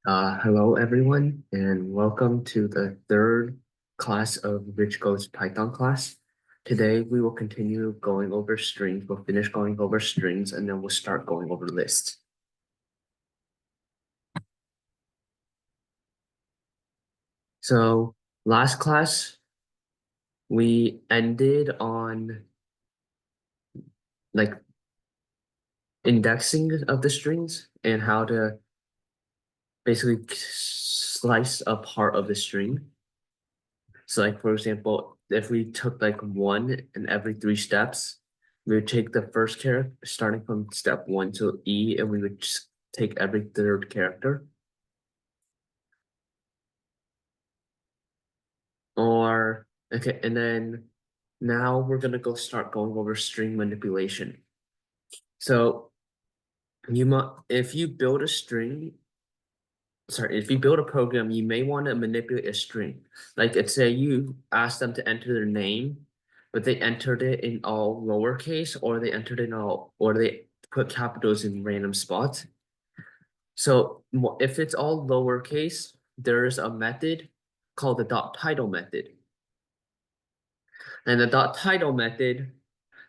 Hello everyone, and welcome to the third class of RICHCODE's Python class. Today we will continue going over strings. We'll finish going over strings, and then we'll start going over lists. So last class we ended on like indexing of the strings and how to basically slice a part of the string. So like for example, if we took like one in every three steps, we would take the first character starting from step one to E, and we would just take every third character. Or okay, and then now we're gonna start going over string manipulation. So if you build a string, if you build a program, you may want to manipulate a string. Like let's say you ask them to enter their name, but they entered it in all lowercase, or they entered it in all, or they put capitals in random spots. So if it's all lowercase, there's a method called the dot title method. And the dot title method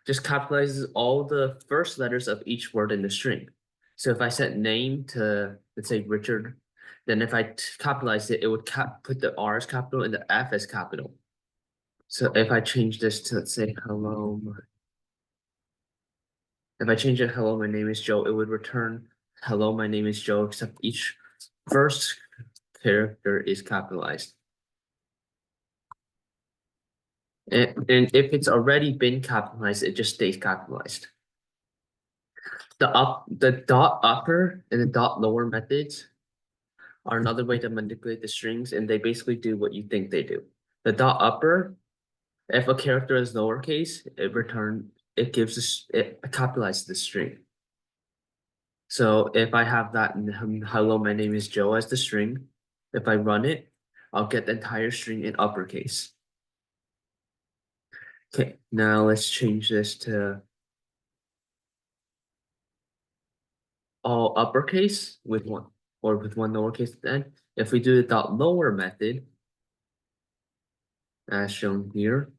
just capitalizes all the first letters of each word in the string. So if I set name to, let's say, Richard, then if I capitalize it, it would put the R as capital and the F as capital. So if I change this to, let's say, hello, if I change it, hello, my name is Joe, it would return, hello, my name is Joe, except each first character is capitalized. And if it's already been capitalized, it just stays capitalized. The dot upper and the dot lower methods are another way to manipulate the strings, and they basically do what you think they do. The dot upper, if a character is lowercase, it capitalizes the string. So if I have that hello, my name is Joe as the string, if I run it, I'll get the entire string in uppercase. Okay, now let's change this to all uppercase with one lowercase at the end. If we do the dot lower method, as shown here,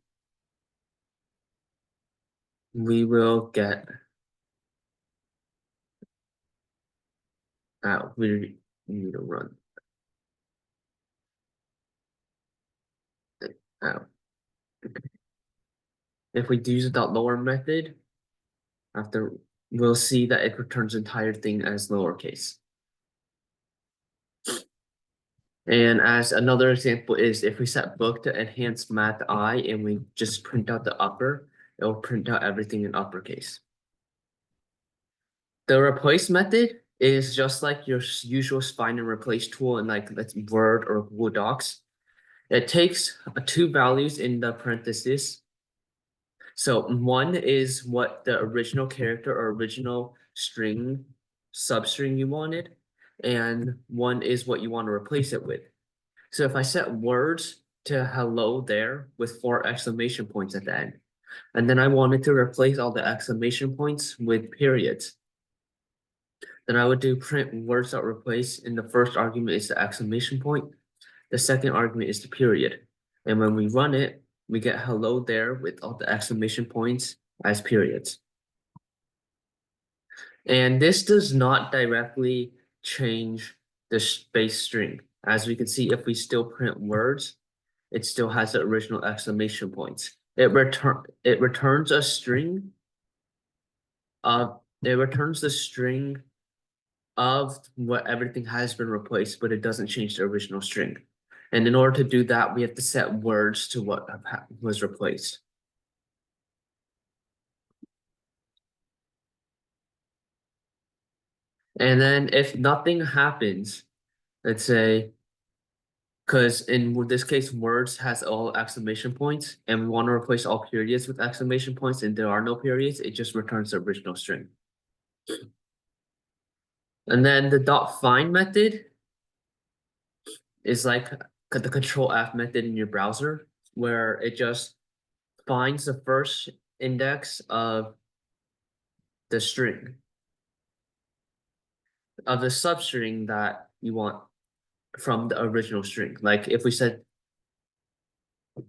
we will get out. We need to run it out. If we use the dot lower method, after we'll see that it returns the entire thing as lowercase. And as another example is if we set book to enhance math I and we just print out the upper, it will print out everything in uppercase. The replace method is just like your usual find and replace tool in like Word or Google Docs. It takes two values in the parentheses. So one is what the original character or original string, substring you wanted, and one is what you want to replace it with. So if I set words to hello there with 4 exclamation points at the end, and then I wanted to replace all the exclamation points with periods, then I would do print words.replace, and the first argument is the exclamation point, the second argument is the period. And when we run it, we get hello there with all the exclamation points as periods. And this does not directly change the base string. As we can see, if we still print words, it still has the original exclamation points. It returns a string it returns the string of what everything has been replaced, but it doesn't change the original string. And in order to do that, we have to set words to what was replaced. And then if nothing happens, let's say, because in this case, words has all exclamation points, and we want to replace all periods with exclamation points, and there are no periods, it just returns the original string. And then the dot find method is like the control F method in your browser, where it just finds the first index of the string, of the substring that you want from the original string. Like if we said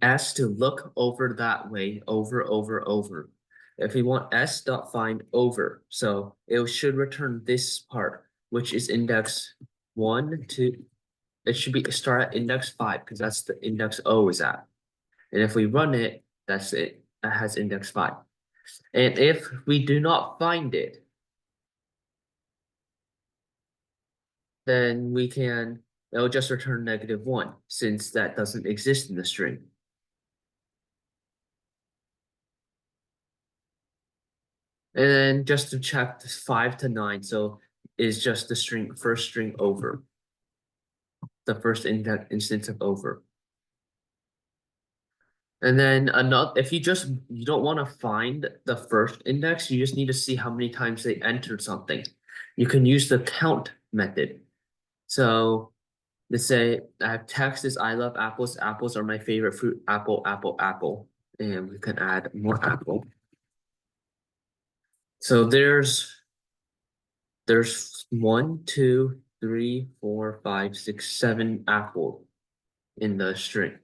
S to look over that way, over. If we want S dot find over, so it should return this part, which is index 1, 2. It should be start at index 5 because that's the index O is at. And if we run it, that's it. It has index 5. And if we do not find it, then it'll just return -1 since that doesn't exist in the string. And then just to check this 5 to 9, so is just the first string over. The first instance of over. And then if you don't want to find the first index, you just need to see how many times they entered something. You can use the count method. So let's say I have text is I love apples. Apples are my favorite fruit. Apple, apple, apple. And we can add more apple. So there's 1, 2, 3, 4, 5, 6, 7 apple in the string.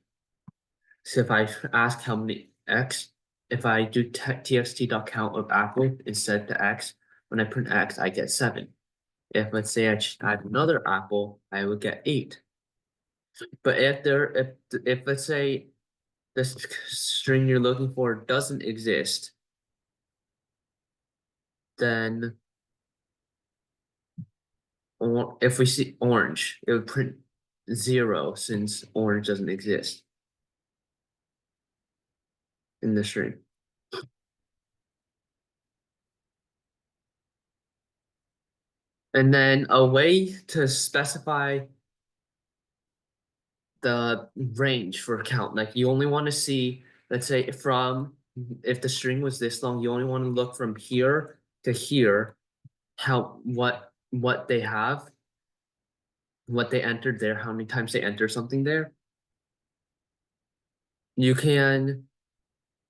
So if I ask how many x, if I do txt.count of apple instead to x, when I print x, I get 7. If let's say I add another apple, I would get 8. But if let's say this string you're looking for doesn't exist, then if we see orange, it would print 0 since orange doesn't exist in the string. And then a way to specify the range for count, like you only want to see, let's say if the string was this long, you only want to look from here to here, what they have, what they entered there, how many times they enter something there. You can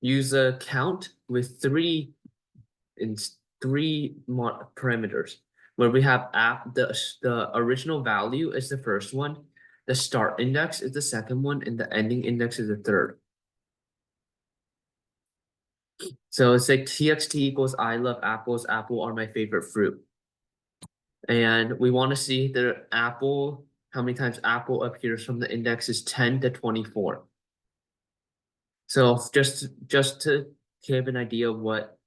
use a count with three parameters, where we have the original value is the first one, the start index is the second one, and the ending index is the third. So it's like txt equals I love apples, apple are my favorite fruit. And we want to see the apple, how many times apple appears from the index is 10 to 24. So just to give an idea of what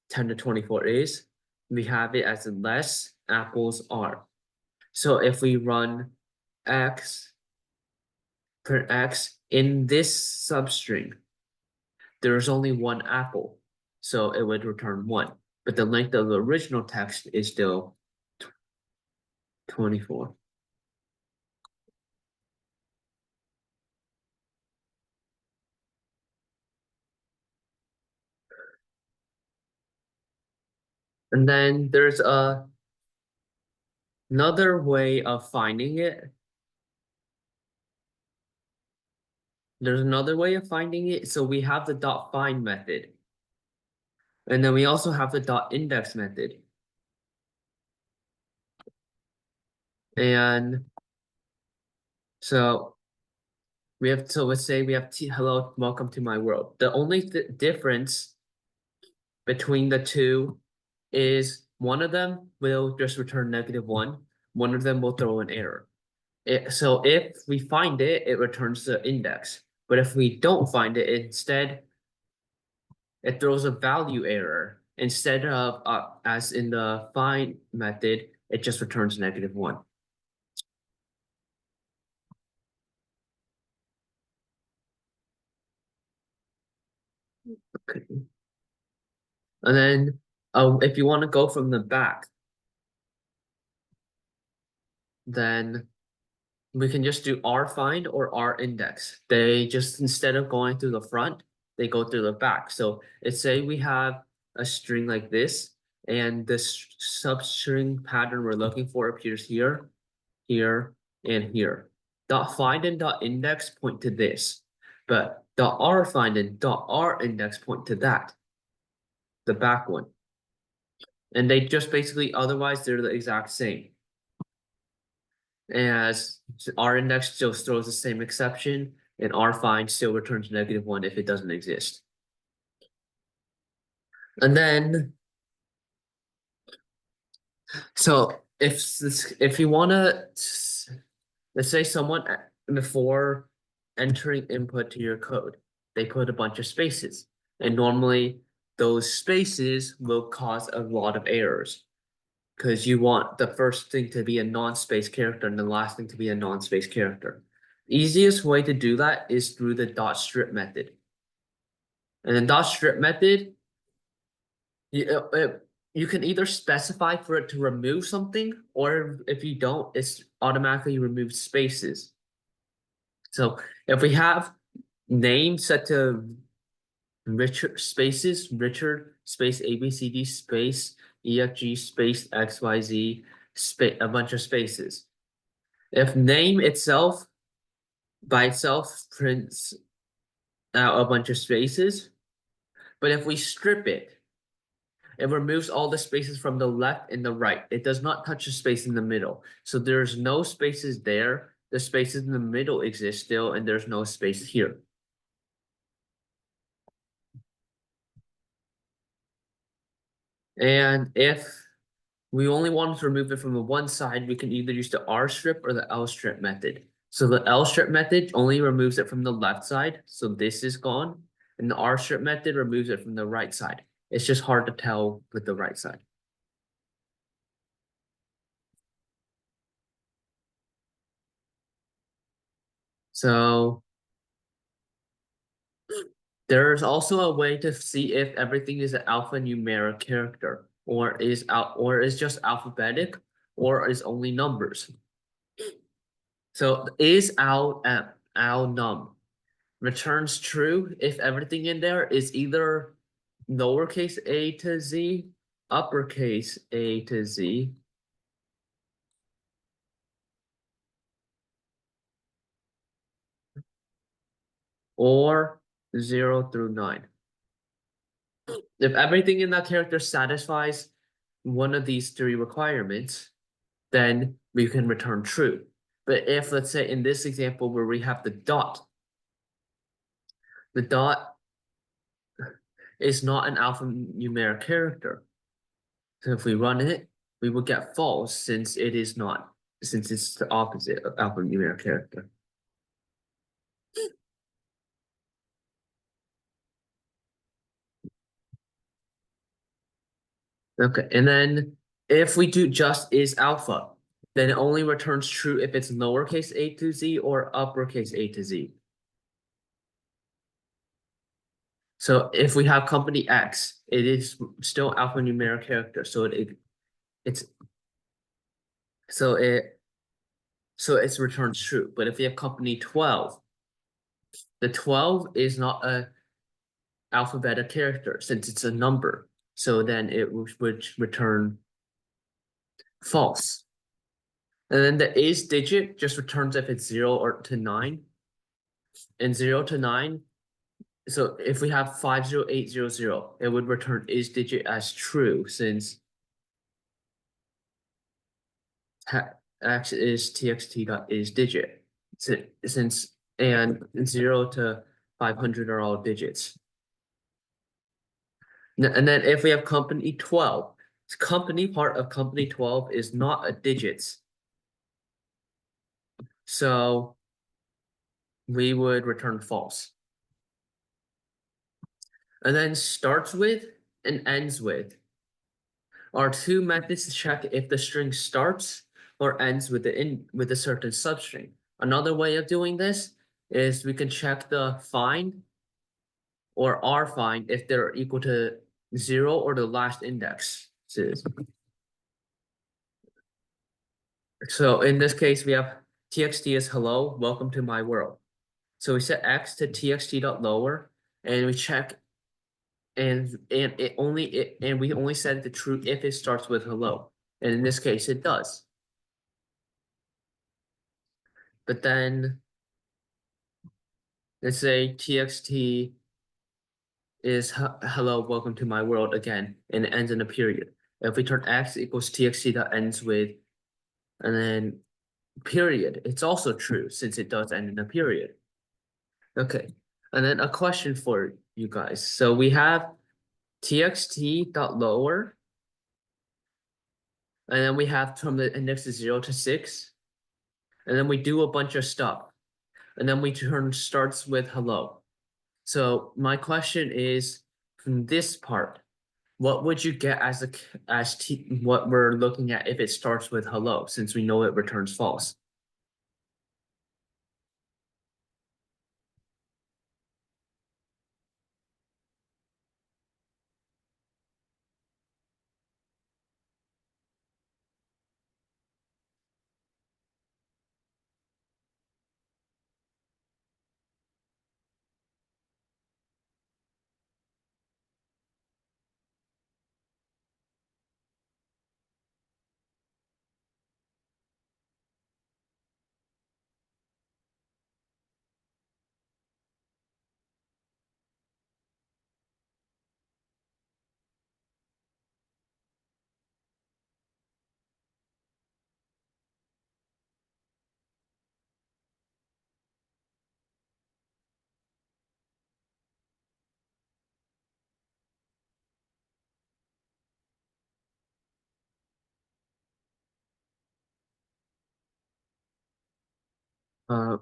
10 to 24 is, we have it as less apples are. So if we run x per x in this substring, there's only one apple, so it would return 1. But the length of the original text is still 24. And then there's another way of finding it. There's another way of finding it. So we have the dot find method. And then we also have the dot index method. And so let's say we have hello, welcome to my world. The only difference between the two is one of them will just return -1. One of them will throw an error. So if we find it, it returns the index. But if we don't find it, instead, it throws a value error. Instead of, as in the find method, it just returns -1. Okay. And then if you want to go from the back, then we can just do R find or R index. They just, instead of going through the front, they go through the back. So let's say we have a string like this, and this substring pattern we're looking for appears here, here, and here. Dot find and dot index point to this, but dot R find and dot R index point to that, the back one. And they just basically, otherwise they're the exact same. as R index still throws the same exception, and R find still returns -1 if it doesn't exist. And then, so if you wanna, let's say someone before entering input to your code, they put a bunch of spaces, and normally those spaces will cause a lot of errors. Because you want the first thing to be a non-space character and the last thing to be a non-space character. Easiest way to do that is through the dot strip method. And the dot strip method, you can either specify for it to remove something, or if you don't, it's automatically removes spaces. So if we have name set to Richard space ABCD space EFG space XYZ space a bunch of spaces. If name itself by itself prints out a bunch of spaces, but if we strip it, it removes all the spaces from the left and the right. It does not touch the space in the middle. So there's no spaces there. The spaces in the middle exist still, and there's no space here. And if we only want to remove it from the one side, we can either use the R strip or the L strip method. So the L strip method only removes it from the left side, so this is gone, and the R strip method removes it from the right side. It's just hard to tell with the right side. So there's also a way to see if everything is an alphanumeric character, or is just alphabetic, or is only numbers. So is al num returns true if everything in there is either lowercase a to z, uppercase a to z, or 0 through 9. If everything in that character satisfies one of these three requirements, then we can return true. But if, let's say, in this example where we have the dot is not an alphanumeric character. So if we run it, we will get false since it is not, since it's the opposite of alphanumeric character. Okay, and then if we do just is alpha, then it only returns true if it's lowercase a to z or uppercase a to z. So if we have company X, it is still alphanumeric character, so it's so it's returns true. But if we have company 12, the 12 is not a alphabetic character since it's a number. So then it would return false. And then the is digit just returns if it's 0 or to 9. And 0 to 9. So if we have 50800, it would return is digit as true since X is txt.isDigit. Since and 0 to 500 are all digits. And then if we have company 12, company part of company 12 is not a digits. So we would return false. And then starts with and ends with are two methods to check if the string starts or ends with with a certain substring. Another way of doing this is we can check the find or R find if they're equal to 0 or the last index. So in this case, we have txt is hello, welcome to my world. So we set x to txt.lower, and we check, and we only set it to true if it starts with hello, and in this case, it does. But then let's say txt is hello, welcome to my world again, and it ends in a period. If we turn x equals txt that ends with, and then period. It's also true since it does end in a period. Okay, and then a question for you guys. So we have txt dot lower, and then we have from the index is 0 to 6, and then we do a bunch of stuff, and then we turn starts with hello. So my question is, from this part, what would you get as what we're looking at if it starts with hello, since we know it returns false?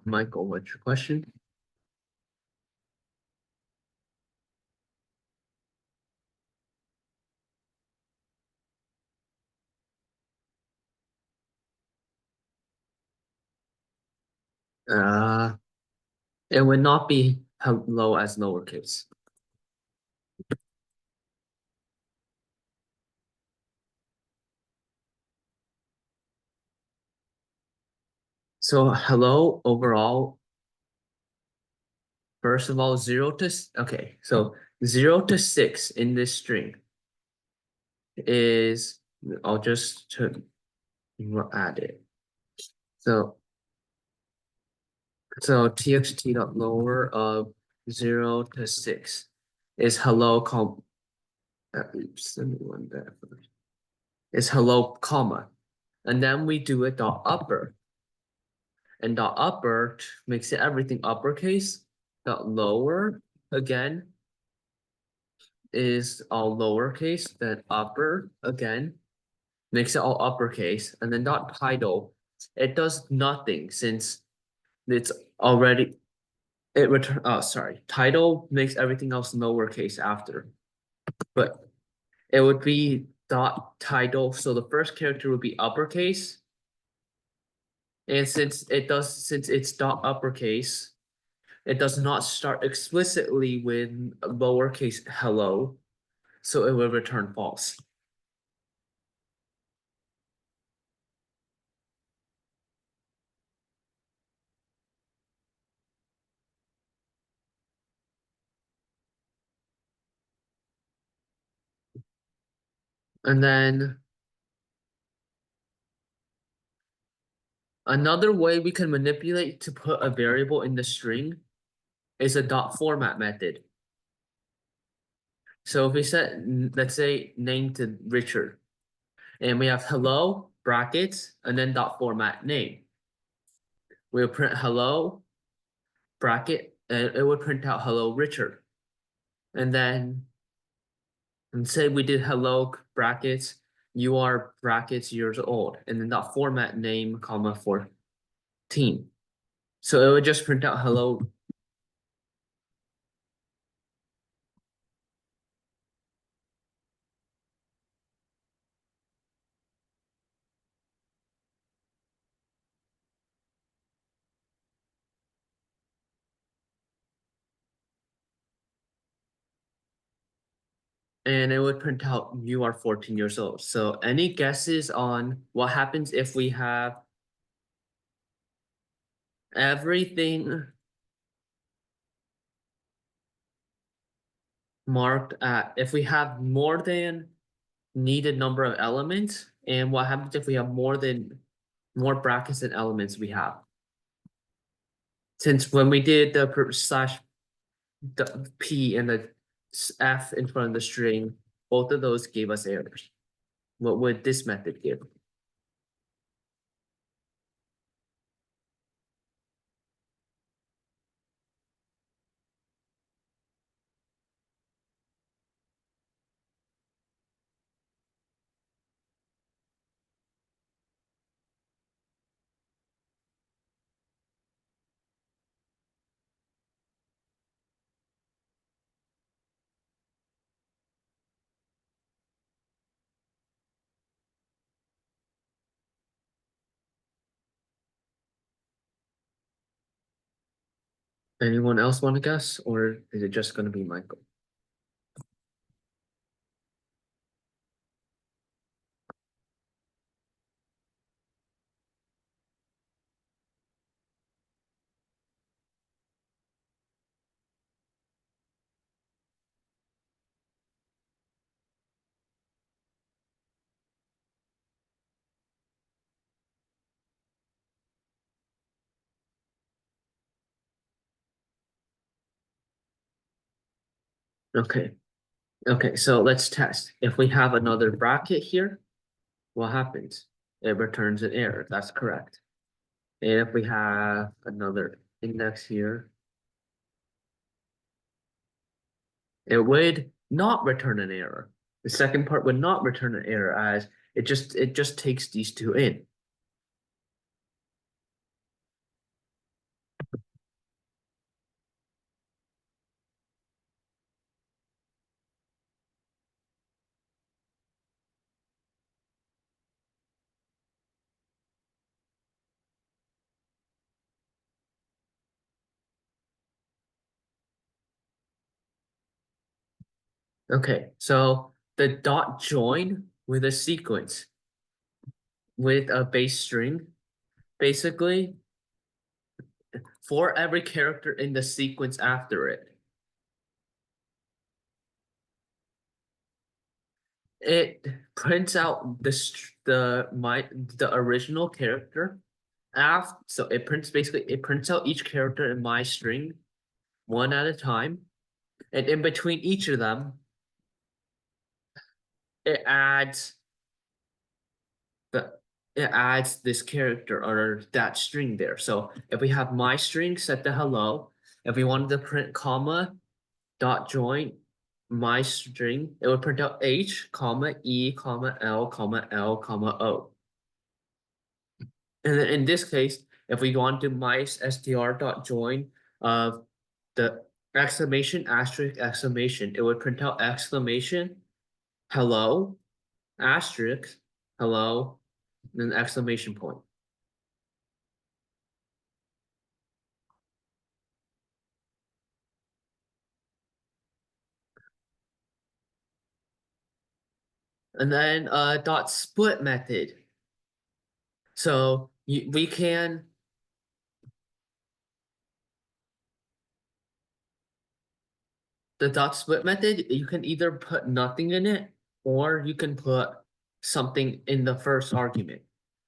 Michael, what's your question? Uh, it would not be hello as lowercase. So hello overall, first of all, okay, so 0 to 6 in this string is, I'll just add it. So txt dot lower of 0 to 6 is hello oops, let me run that first. Is hello comma, and then we do it dot upper, and dot upper makes it everything uppercase. Dot lower again is all lowercase, then upper again makes it all uppercase, and then dot title, it does nothing since it's already it return sorry, title makes everything else lowercase after, but it would be dot title, so the first character would be uppercase, and since it's dot uppercase, it does not start explicitly with lowercase hello, so it will return false. And then another way we can manipulate to put a variable in the string is a dot format method. So if we set, let's say, name to Richard, and we have hello, brackets, and then dot format name. We'll print hello, bracket, and it would print out hello, Richard. And then, and say we did hello, brackets, you are brackets years old, and then dot format name, comma, 14. So it would just print out hello. And it would print out you are 14 years old. So any guesses on what happens if we have everything marked at, if we have more than needed number of elements, and what happens if we have more brackets than elements we have? Since when we did the slash the P and the F in front of the string, both of those gave us errors. What would this method give? Anyone else want to guess, or is it just going to be Michael? Okay. Okay, so let's test. If we have another bracket here, what happens? It returns an error. That's correct. And if we have another index here, it would not return an error. The second part would not return an error as it just takes these two in. Okay, so the dot join with a sequence with a base string, basically for every character in the sequence after it. It prints out the original character after, so it prints out each character in my string one at a time, and in between each of them it adds the it adds this character or that string there. So if we have my string set to hello, if we wanted to print comma dot join my string, it would print out H comma E comma L comma L comma O. And then in this case, if we go on to my str dot join of the exclamation asterisk exclamation, it would print out exclamation hello asterisk hello and then exclamation point. And then dot split method. So we can the dot split method, you can either put nothing in it or you can put something in the first argument.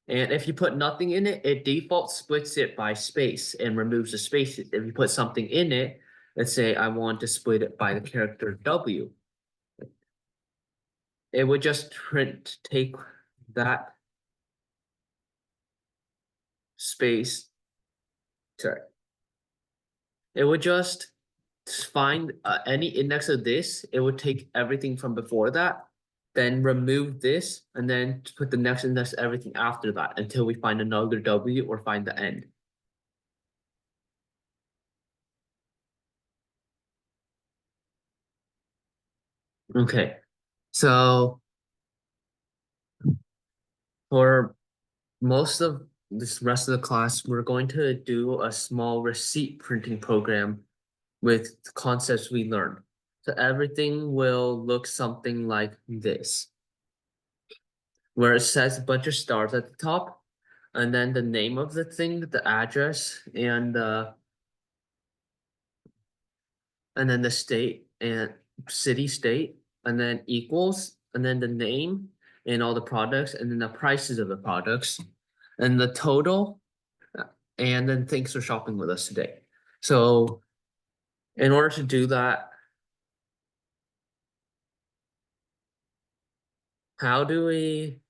And if you put nothing in it, it default splits it by space and removes the spaces. If you put something in it, let's say I want to split it by the character W, it would just take that space, sorry, it would just find any index of this, it would take everything from before that, then remove this, and then put the next index everything after that until we find another W or find the end. Okay, so for most of this rest of the class, we're going to do a small receipt printing program with the concepts we learned. So everything will look something like this, where it says a bunch of stars at the top, and then the name of the thing, the address, and then the state and city state, and then equals, and then the name and all the products, and then the prices of the products, and the total, and then thanks for shopping with us today. So in order to do that, how do we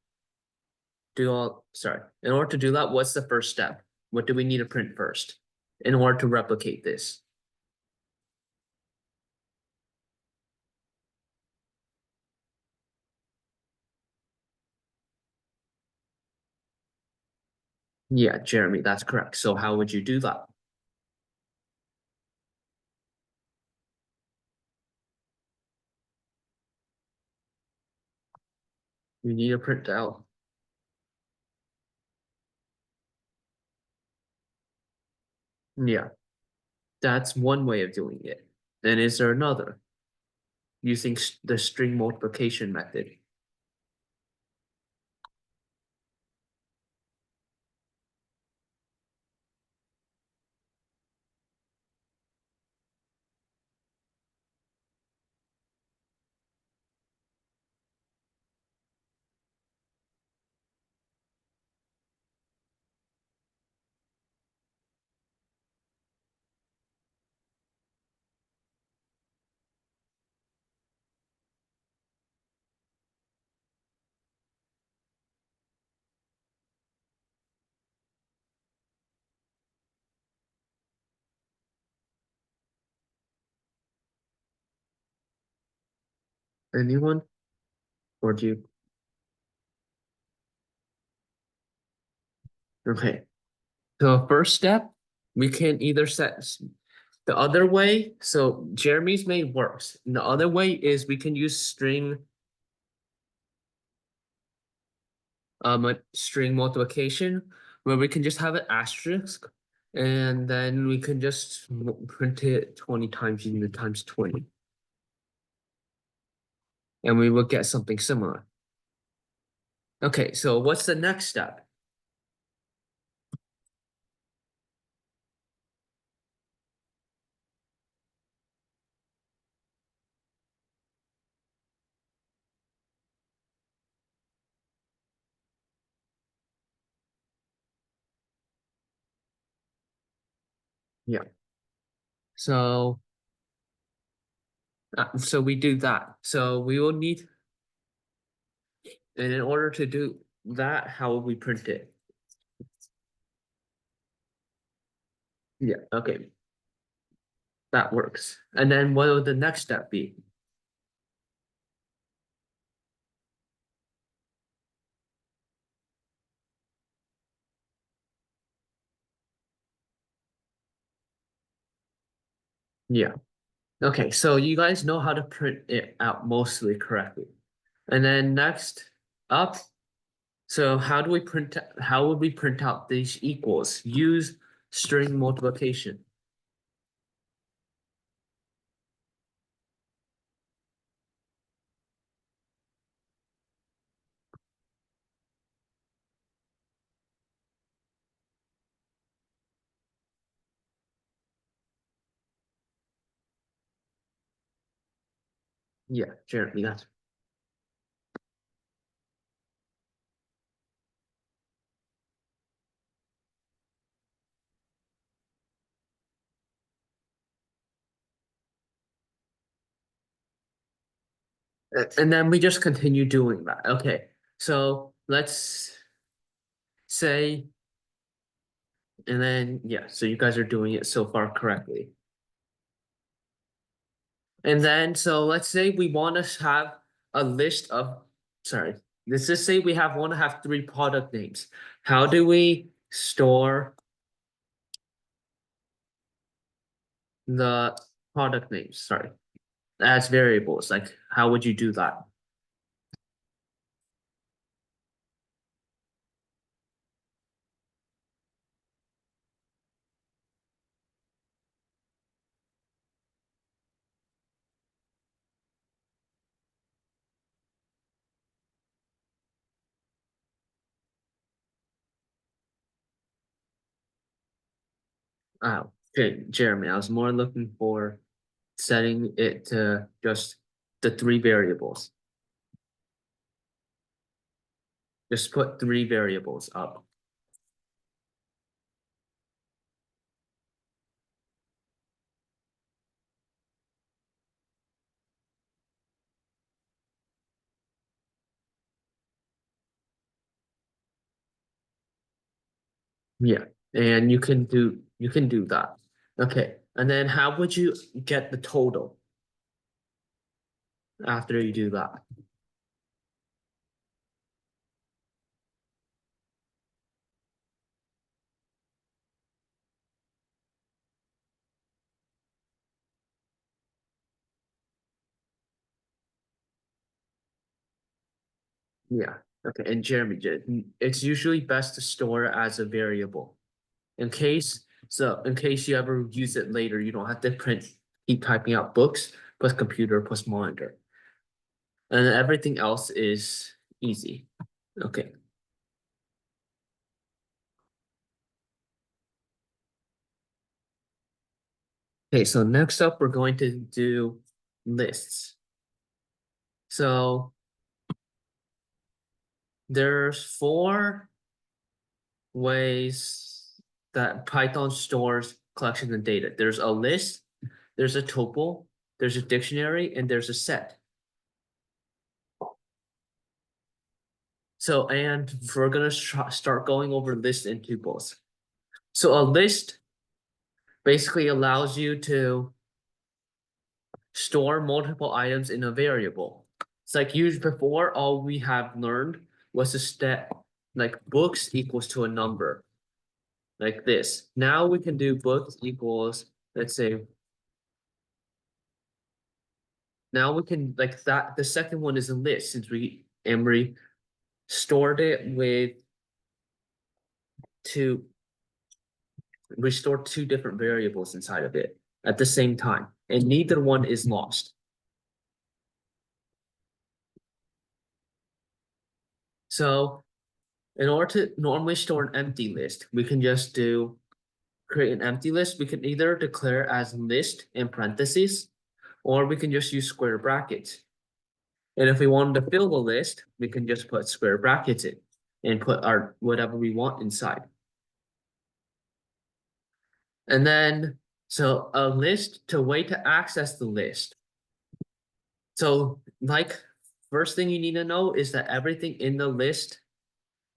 do all, sorry, in order to do that, what's the first step? What do we need to print first in order to replicate this? Yeah, Jeremy, that's correct. So how would you do that? You need to print out. Yeah. That's one way of doing it. And is there another using the string multiplication method? Anyone? Or do you? Okay. So first step, we can either set the other way. So Jeremy's made works. And the other way is we can use a string multiplication where we can just have an asterisk and then we can just print it 20 times using the times 20. And we will get something similar. Okay, so what's the next step? Yeah. So so we do that. So we will need, and in order to do that, how will we print it? Yeah, okay, that works. And then what will the next step be? Yeah. Okay, so you guys know how to print it out mostly correctly. And then next up, so how would we print out these equals? Use string multiplication. Yeah, Jeremy, that's and then we just continue doing that. Okay, so let's say, and then yeah, so you guys are doing it so far correctly. And then so let's say we want to have a list of, sorry, let's just say we have want to have three product names. How do we store the product names? Sorry, as variables. Like how would you do that? Oh, okay, Jeremy, I was more looking for setting it to just the three variables. Just put three variables up. Yeah, and you can do that. Okay, and then how would you get the total after you do that? Yeah. Okay, and Jeremy, it's usually best to store as a variable in case So in case you ever use it later, you don't have to keep typing out books plus computer plus monitor. And then everything else is easy. Okay. Okay, so next up, we're going to do lists. So there's 4 ways that Python stores collections and data. There's a list, there's a tuple, there's a dictionary, and there's a set. So, and we're gonna start going over lists and tuples. So a list basically allows you to store multiple items in a variable. It's like used before, all we have learned was a step like books equals to a number like this. Now we can do books equals, let's say, now we can like that. The second one is a list since Emery stored it with two, we stored 2 different variables inside of it at the same time, and neither one is lost. So in order to normally store an empty list, we can just create an empty list. We can either declare as list in parentheses, or we can just use square brackets. And if we wanted to fill the list, we can just put square brackets in and put our whatever we want inside. And then, so a list to way to access the list. So like first thing you need to know is that everything in the list,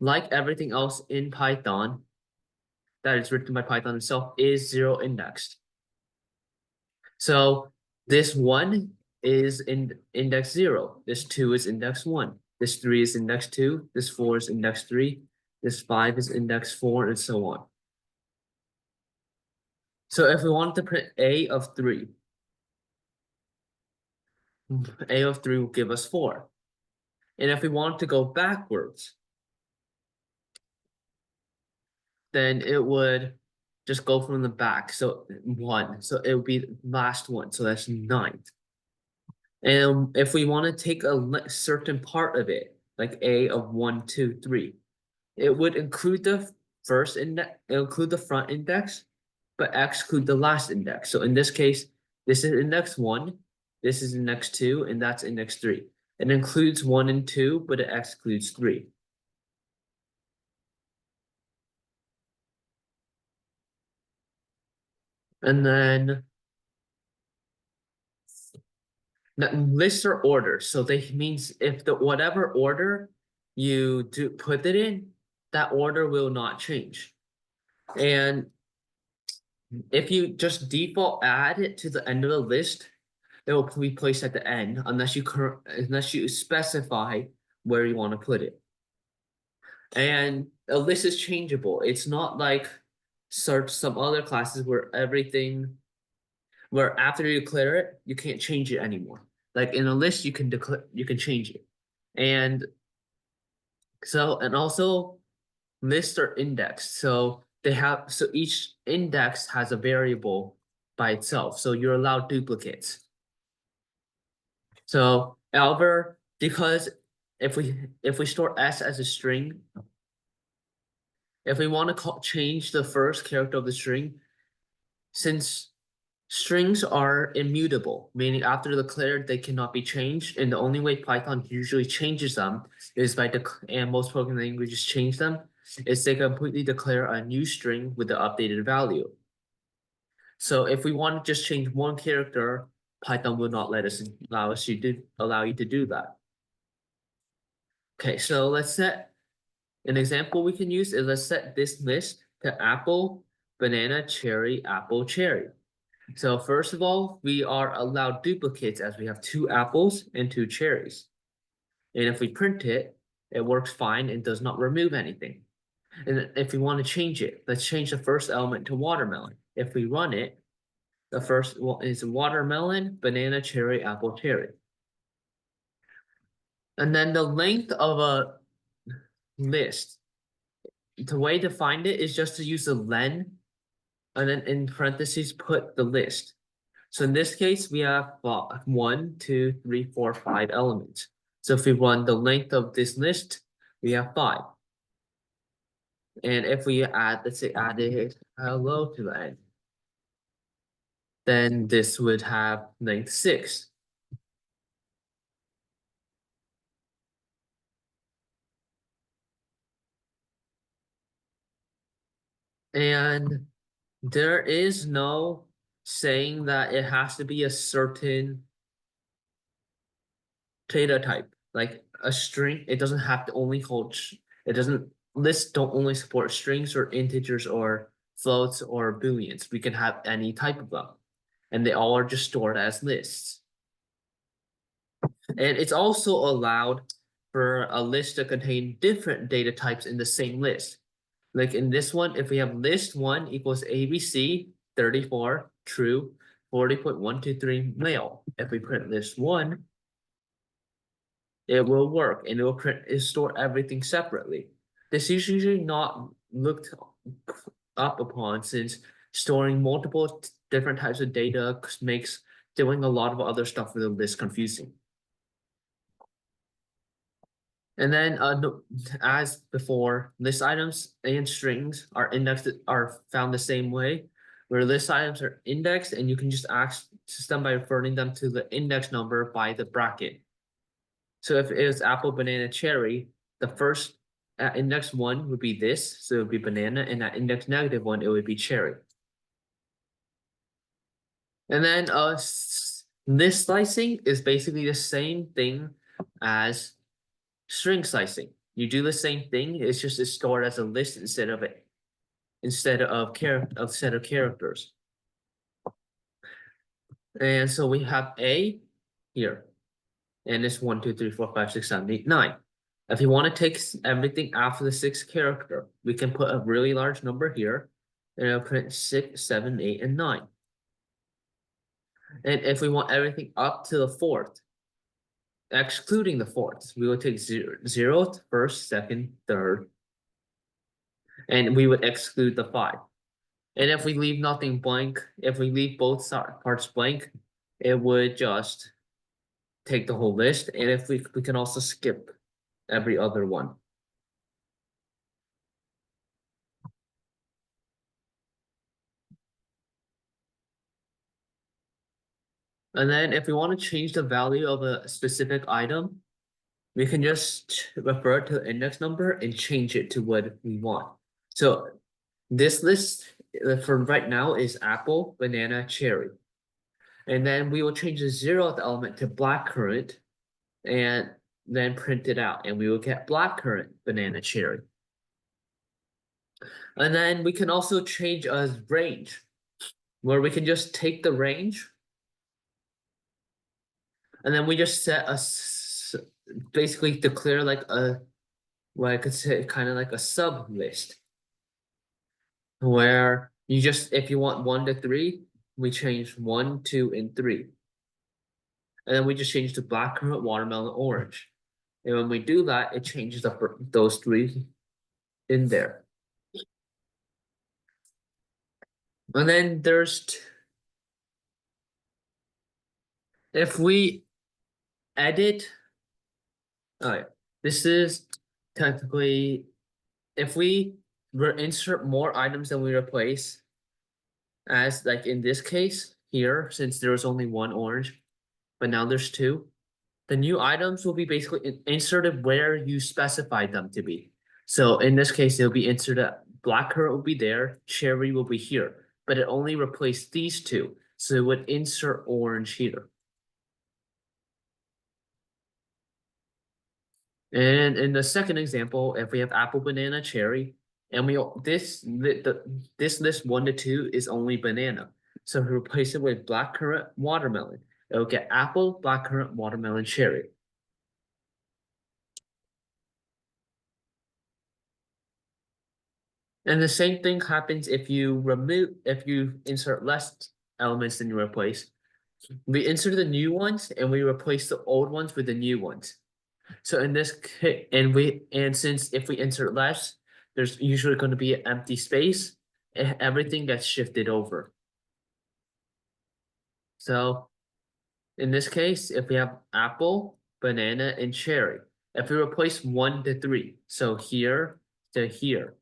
like everything else in Python, that is written by Python itself, is 0 indexed. So this 1 is in index 0, this 2 is index 1, this 3 is index 2, this 4 is index 3, this 5 is index 4, and so on. So if we want to print A of 3, A of 3 will give us 4. And if we want to go backwards, then it would just go from the back. So 1. So it would be last one. So that's 9. And if we want to take a certain part of it, like A of 1, 2, 3, it would include the first index, include the front index, but exclude the last index. So in this case, this is index 1, this is index 2, and that's index 3. It includes 1 and 2, but it excludes 3. And then lists are orders. So they means if the whatever order you do put it in, that order will not change. And if you just default add it to the end of the list, it will be placed at the end unless you specify where you want to put it. And a list is changeable. It's not like some other classes where where after you declare it, you can't change it anymore. Like in a list, you can change it. And also lists are indexed. So each index has a variable by itself. So you're allowed duplicates. So however, because if we store S as a string, if we want to change the first character of the string, since strings are immutable, meaning after declared they cannot be changed, and the only way Python usually changes them is and most programming languages change them, is they completely declare a new string with the updated value. So if we want to just change one character, Python will not allow you to do that. Okay, so let's set an example we can use is let's set this list to apple, banana, cherry, apple, cherry. So first of all, we are allowed duplicates as we have 2 apples and 2 cherries. And if we print it, it works fine and does not remove anything. And if we want to change it, let's change the first element to watermelon. If we run it, the first one is watermelon, banana, cherry, apple, cherry. And then the length of a list, the way to find it is just to use the len and then in parentheses, put the list. So in this case, we have 1, 2, 3, 4, 5 elements. So if we run the length of this list, we have 5. And if we add, let's say, added hello to the end, then this would have length 6. And there is no saying that it has to be a certain data type, like a string. It doesn't have to only hold, it doesn't, lists don't only support strings or integers or floats or booleans. We can have any type of them, and they all are just stored as lists. And it's also allowed for a list to contain different data types in the same list. Like in this one, if we have list 1 equals ABC 34 true 40.123 male. If we print list 1, it will work and it will store everything separately. This is usually not looked up upon, since storing multiple different types of data makes doing a lot of other stuff with a list confusing. And then, as before, list items and strings are found the same way, where list items are indexed, and you can just ask system by referring them to the index number by the bracket. So if it was apple, banana, cherry, the first at index 1 would be this, so it would be banana, and at index -1, it would be cherry. And then list slicing is basically the same thing as string slicing. You do the same thing, it's just it's stored as a list instead of set of characters. And so we have A here, and it's 1, 2, 3, 4, 5, 6, 7, 8, 9. If you want to take everything after the 6th character, we can put a really large number here, and it'll print 6, 7, 8, and 9. And if we want everything up to the 4th, excluding the 4th, we would take 0th, 1st, 2nd, 3rd, and we would exclude the 5. And if we leave nothing blank, if we leave both parts blank, it would just take the whole list. And if we can also skip every other one. And then if we want to change the value of a specific item, we can just refer to the index number and change it to what we want. So this list for right now is apple, banana, cherry. And then we will change the 0th element to blackcurrant and then print it out. And we will get blackcurrant, banana, cherry. And then we can also change a range, where we can just take the range and then we just set basically declare like what I could say kind of like a sub list, where you just, if you want 1 to 3, we change 1, 2, and 3. And then we just change to blackcurrant, watermelon, orange. And when we do that, it changes those 3 in there. And then if we edit, this is technically, if we insert more items than we replace, as like in this case here, since there was only 1 orange, but now there's 2, the new items will be basically inserted where you specified them to be. So in this case, it'll be inserted, blackcurrant will be there, cherry will be here, but it only replaced these 2. So it would insert orange here. And in the second example, if we have apple, banana, cherry, and this list 1 to 2 is only banana. So if we replace it with blackcurrant, watermelon, it'll get apple, blackcurrant, watermelon, cherry. And the same thing happens if you insert less elements than you replace. We insert the new ones and we replace the old ones with the new ones. So in this case, and since if we insert less, there's usually going to be an empty space. everything gets shifted over. So in this case, if we have apple, banana, and cherry, if we replace 1 to 3, so here to here,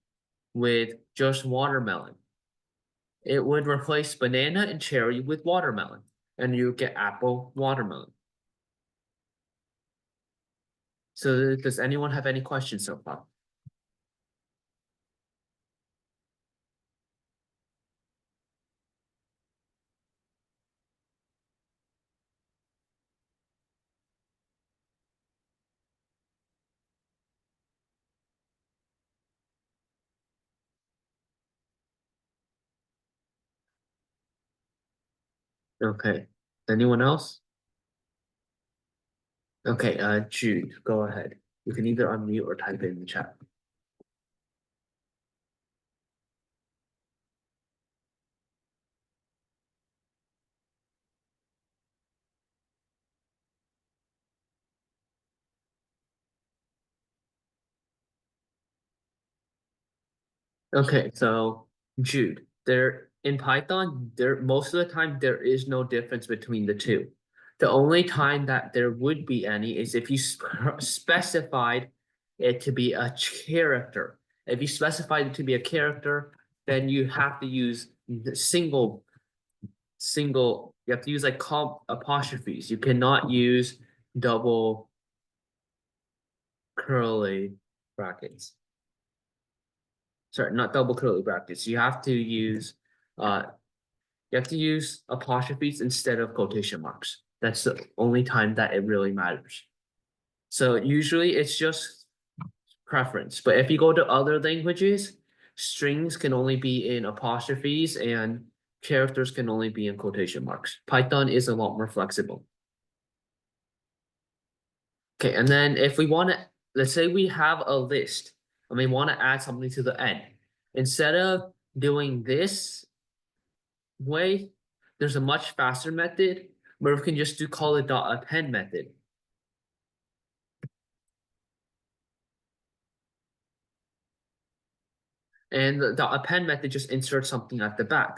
with just watermelon, it would replace banana and cherry with watermelon, and you get apple, watermelon. So does anyone have any questions so far? Okay. Anyone else? Okay, Jude, go ahead. You can either unmute or type it in the chat. Okay, so Jude, there in Python, there most of the time there is no difference between the two. The only time that there would be any is if you specified it to be a character. If you specified it to be a character, then you have to use the single, you have to use like comp apostrophes. You cannot use double curly brackets. Sorry, not double curly brackets. Uh you have to use apostrophes instead of quotation marks. That's the only time that it really matters. So usually it's just preference. But if you go to other languages, strings can only be in apostrophes and characters can only be in quotation marks. Python is a lot more flexible. Okay, and then if we want to, let's say we have a list and we want to add something to the end. Instead of doing this way, there's a much faster method where we can just call it .append method. And the .append method just inserts something at the back.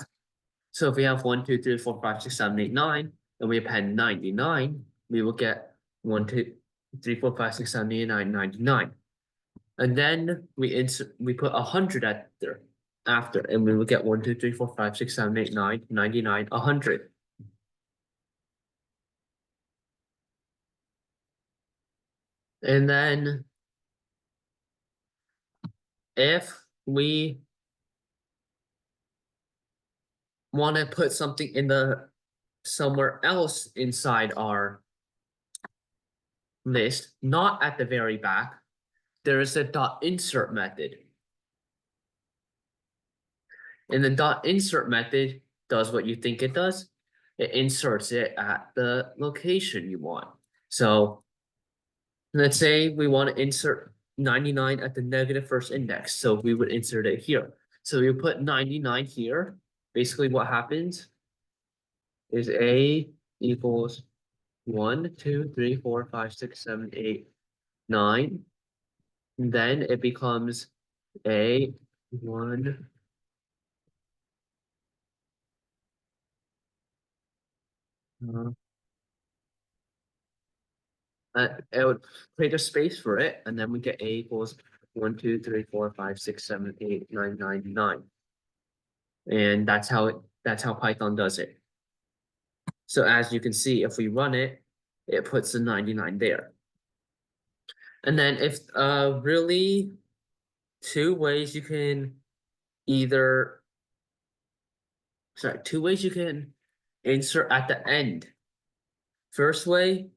So if we have 1, 2, 3, 4, 5, 6, 7, 8, 9, and we append 99, we will get 1, 2, 3, 4, 5, 6, 7, 8, 9, 99. And then we put 100 after, and we will get 1, 2, 3, 4, 5, 6, 7, 8, 9, 99, 100. And then if we want to put something in the somewhere else inside our list, not at the very back, there is a .insert method. And the .insert method does what you think it does. It inserts it at the location you want. So let's say we want to insert 99 at the negative first index. So we would insert it here. So we put 99 here. Basically what happens is A equals 1, 2, 3, 4, 5, 6, 7, 8, 9. And then it becomes A 1. It would create a space for it, and then we get A equals 1, 2, 3, 4, 5, 6, 7, 8, 9, 9, 9. And that's how Python does it. So as you can see, if we run it, it puts the 99 there. And then if really two ways you can either two ways you can insert at the end. First way,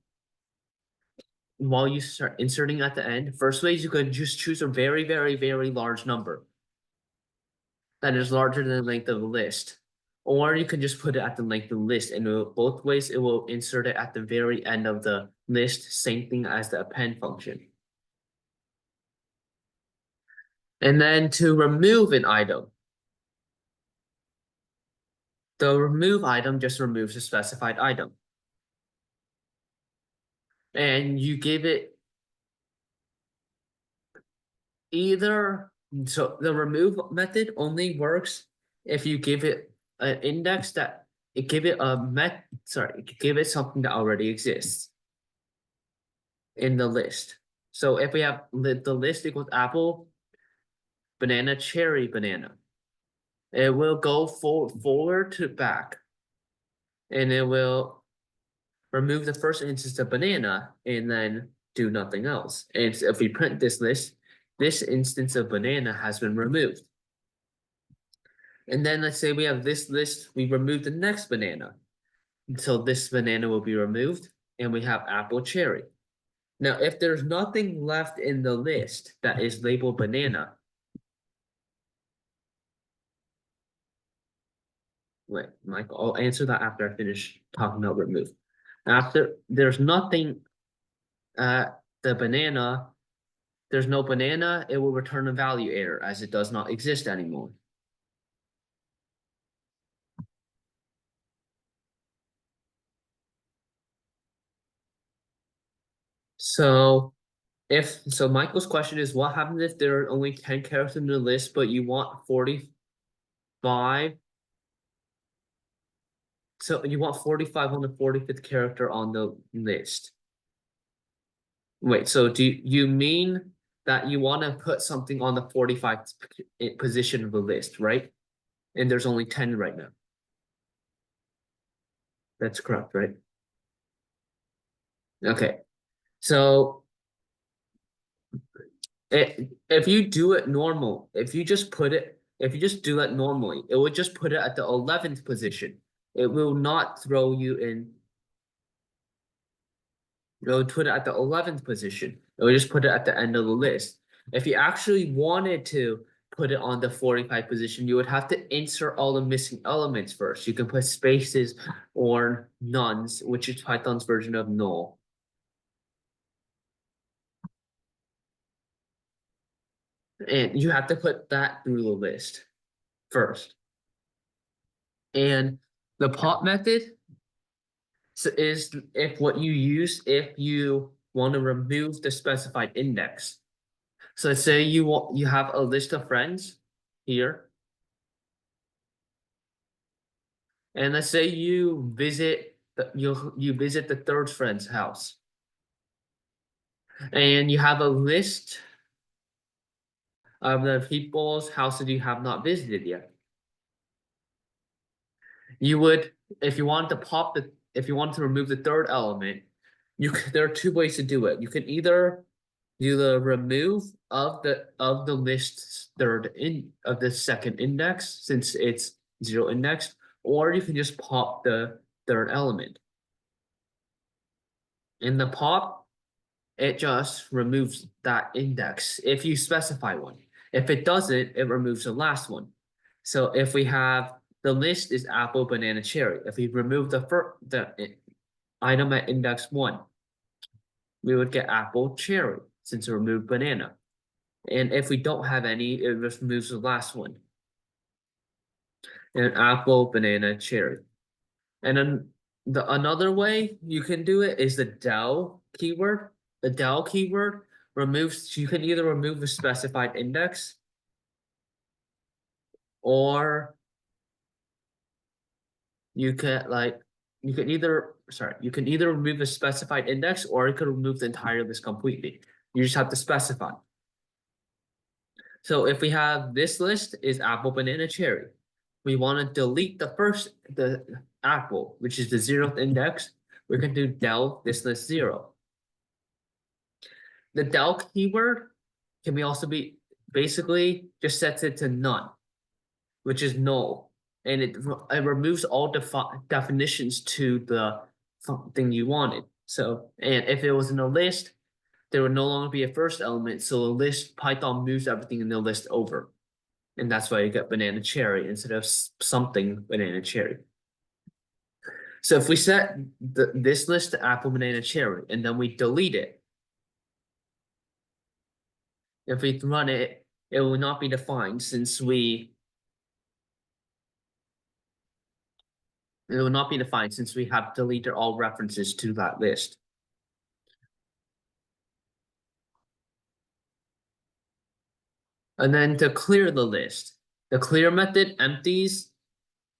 while you start inserting at the end, first way is you could just choose a very, very, very large number that is larger than the length of the list. Or you can just put it at the length of the list, and both ways it will insert it at the very end of the list, same thing as the append function. And then to remove an item, the remove item just removes a specified item. And you give it either, so the remove method only works if you give it an index that give it a give it something that already exists in the list. So if we have the list equals apple, banana, cherry, banana, it will go forward to back, and it will remove the first instance of banana and then do nothing else. And if we print this list, this instance of banana has been removed. And then let's say we have this list, we remove the next banana. So this banana will be removed, and we have apple, cherry. Now, if there's nothing left in the list that is labeled banana, wait, Michael, I'll answer that after I finish talking about remove. After there's nothing the banana, there's no banana, it will return a value error as it does not exist anymore. So Michael's question is, what happens if there are only 10 characters in the list, but you want 45? So you want 45 on the 45th character on the list. Wait, so do you mean that you want to put something on the 45th position of the list, right? And there's only 10 right now. That's correct, right? Okay. So if you do it normal, if you just do it normally, it would just put it at the 11th position. It will not throw you in. It would put it at the 11th position. It would just put it at the end of the list. If you actually wanted to put it on the 45 position, you would have to insert all the missing elements first. You can put spaces or nuns, which is Python's version of null. And you have to put that through the list first. And the pop method is if what you use if you want to remove the specified index. So let's say you have a list of friends here. And let's say you visit you visit the third friend's house. And you have a list of the people's houses you have not visited yet. You would, if you want to if you want to remove the third element, there are two ways to do it. You can either do the remove of the list's of the second index, since it's zero index, or you can just pop the third element. In the pop, it just removes that index if you specify one. If it doesn't, it removes the last one. So if we have the list is apple, banana, cherry. If we remove the item at index 1, we would get apple, cherry, since we removed banana. And if we don't have any, it just removes the last one. And apple, banana, cherry. And then another way you can do it is the del keyword. The del keyword removes, you can either remove the specified index, or you can either remove the specified index, or you could remove the entire list completely. You just have to specify. So if we have this list is apple, banana, cherry, we want to delete the apple, which is the 0th index. We can do del this list 0. The del keyword can be also be basically just sets it to none, which is null, and it removes all definitions to the thing you wanted. So, and if it was in a list, there would no longer be a first element. So the list Python moves everything in the list over, and that's why you get banana cherry instead of something banana cherry. So if we set this list to apple, banana, cherry, and then we delete it, if we run it, it will not be defined since we have deleted all references to that list. And then to clear the list, The clear method empties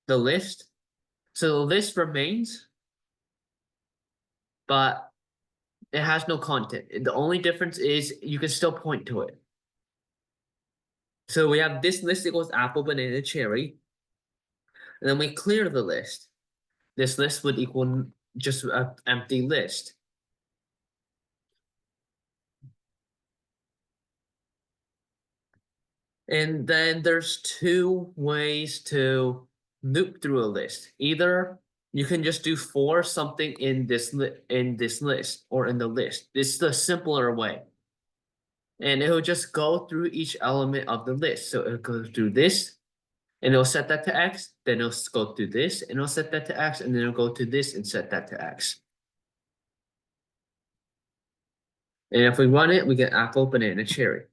the list. So the list remains, but it has no content. The only difference is you can still point to it. So we have this list equals apple, banana, cherry, and then we clear the list. This list would equal just an empty list. And then there's two ways to loop through a list. Either you can just do for something in this list or in the list. This is the simpler way. And it'll just go through each element of the list. So it'll go through this, and it'll set that to X, then it'll go through this, and it'll set that to X, and then it'll go to this and set that to X. And if we run it, we get apple, banana, cherry.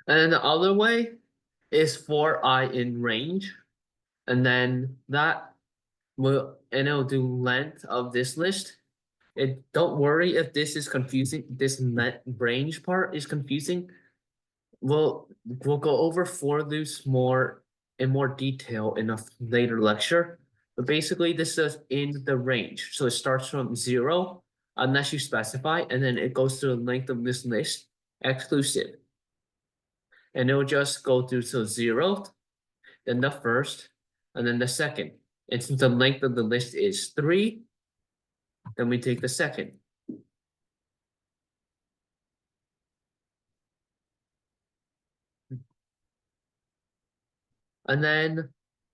And then the other way is for I in range, and then that will, and it'll do length of this list. And don't worry if this is confusing, this range part is confusing. We'll go over for loops more in more detail in a later lecture. But basically this is in the range. So it starts from 0 unless you specify, and then it goes to the length of this list exclusive. And it'll just go through so 0, then the first, and then the second. And since the length of the list is 3, then we take the second. And then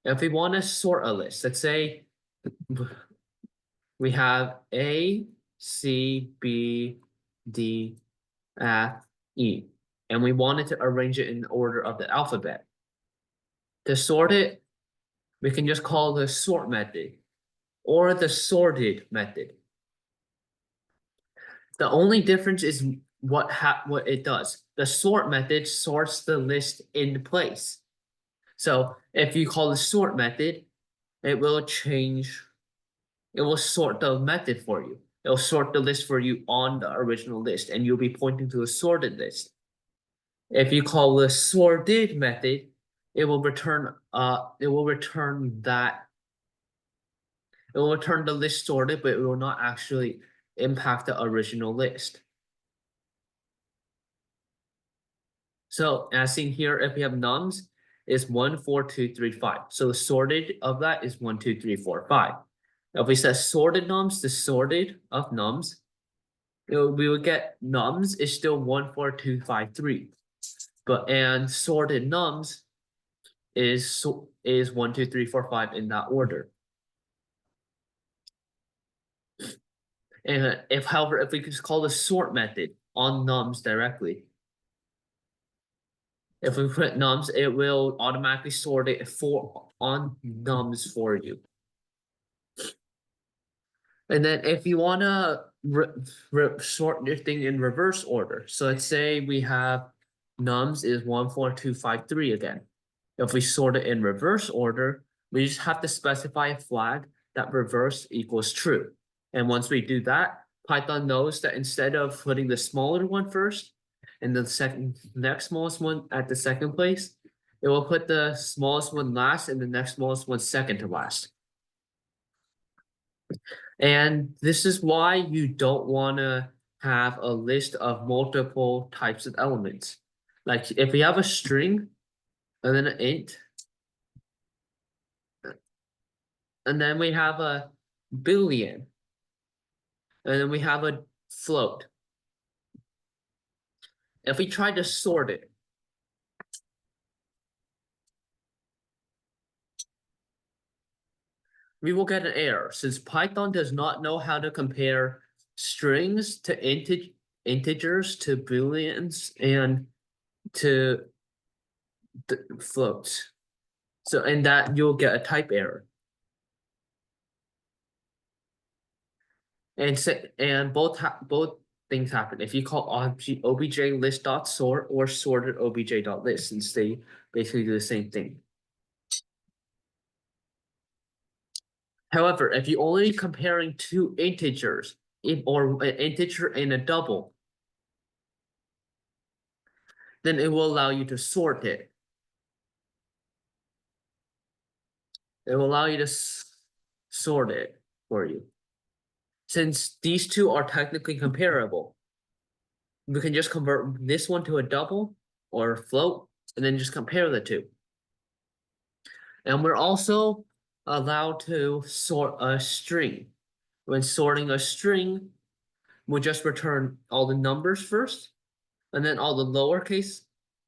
if we want to sort a list, let's say we have A, C, B, D, F, E, and we wanted to arrange it in order of the alphabet. To sort it, we can just call the sort method or the sorted method. The only difference is what it does. The sort method sorts the list in place. So if you call the sort method, it will change, it will sort the method for you. It'll sort the list for you on the original list, and you'll be pointing to a sorted list. If you call the sorted method, it will return the list sorted, but it will not actually impact the original list. So as seen here, if we have nums, is 1, 4, 2, 3, 5. So the sorted of that is 1, 2, 3, 4, 5. Now if we set sorted nums, the sorted of nums, we would get nums is still 1, 4, 2, 5, 3. And sorted nums is 1, 2, 3, 4, 5 in that order. And however, if we just call the sort method on nums directly, if we put nums, it will automatically sort it on nums for you. And then if you want to sort your thing in reverse order, so let's say we have nums is 1, 4, 2, 5, 3 again. If we sort it in reverse order, we just have to specify a flag that reverse equals true. And once we do that, Python knows that instead of putting the smaller one first and the next smallest one at the second place, it will put the smallest one last and the next smallest one second to last. And this is why you don't want to have a list of multiple types of elements. Like if we have a string and then an int, and then we have a billion, and then we have a float. If we try to sort it, we will get an error since Python does not know how to compare strings to integers to booleans and to floats. So in that you'll get a type error. And both things happen if you call obj list.sort or sorted obj.list, since they basically do the same thing. However, if you're only comparing two integers, or an integer and a double, then it will allow you to sort it. It will allow you to sort it for you. Since these two are technically comparable, we can just convert this one to a double or float and then just compare the two. And we're also allowed to sort a string. When sorting a string, we'll just return all the numbers first, and then all the lowercase,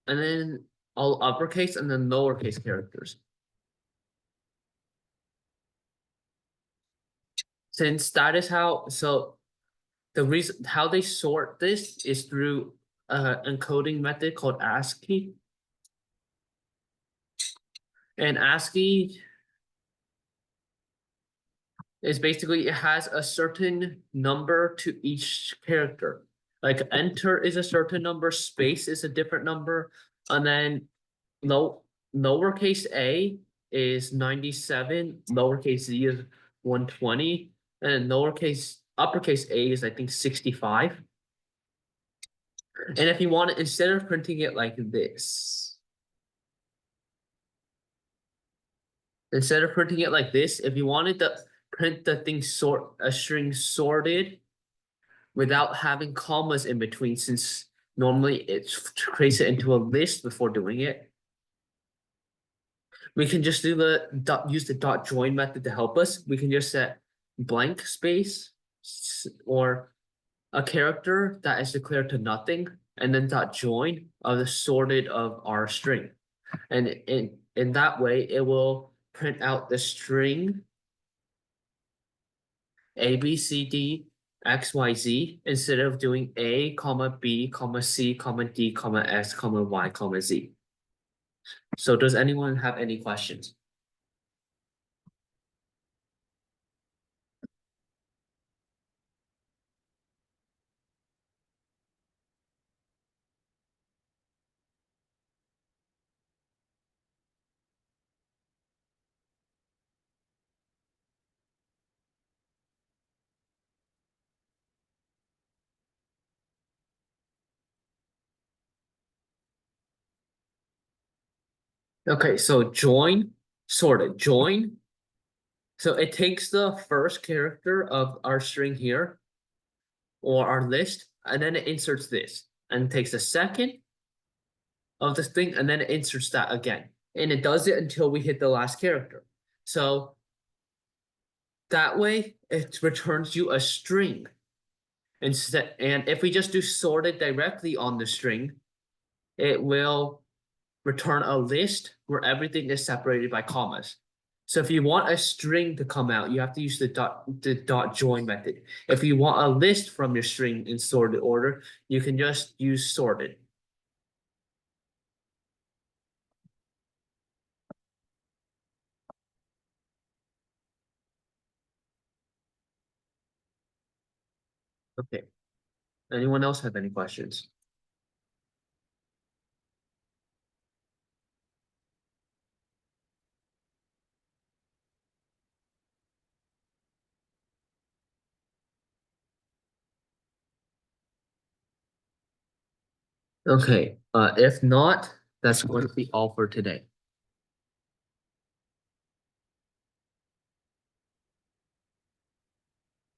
and then all uppercase, and then lowercase characters. Since that is how, so the reason how they sort this is through encoding method called ASCII. And ASCII is basically it has a certain number to each character. Like enter is a certain number, space is a different number, and then lowercase a is 97, lowercase z is 120, and uppercase a is I think 65. And if you want it, instead of printing it like this, if you wanted to print the thing a string sorted without having commas in between, since normally it creates it into a list before doing it, we can just use the dot join method to help us. We can just set blank space or a character that is declared to nothing, and then dot join of the sorted of our string. And in that way, it will print out the string A, B, C, D, X, Y, Z, instead of doing A, comma, B, comma, C, comma, D, comma, X, comma, Y, comma, Z. So does anyone have any questions? Okay, so join, sorted, join. So it takes the first character of our string here or our list, and then it inserts this, and takes the second of this thing, and then it inserts that again. And it does it until we hit the last character. So that way it returns you a string. Instead, and if we just do sorted directly on the string, it will return a list where everything is separated by commas. So if you want a string to come out, you have to use the dot join method. If you want a list from your string in sorted order, you can just use sorted. Okay. Anyone else have any questions? Okay. If not, that's going to be all for today.